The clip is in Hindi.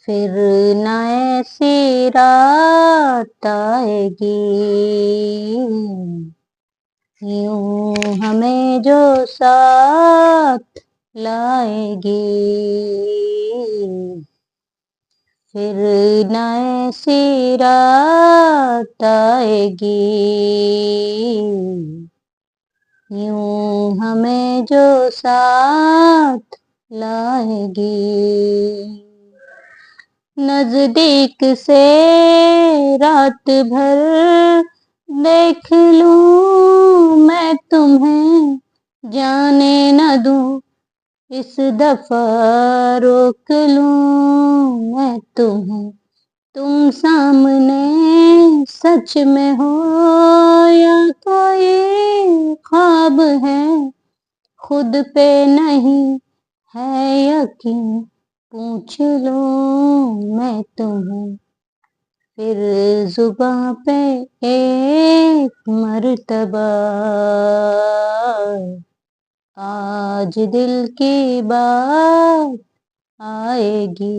फिर न ऐसी रात आएगी, यूं हमें जो साथ लाएगी। फिर न ऐसी रात आएगी, यूं हमें जो साथ लाएगी। नजदीक से रात भर देख लूं मैं तुम्हें, जाने न दूं इस दफा रोक लूं मैं तुम्हें। तुम सामने सच में हो या कोई ख्वाब है, खुद पे नहीं है यकीन, पूछ लूं मैं तुम्हें। फिर जुबां पे एक मर्तबा आज दिल की बात आएगी।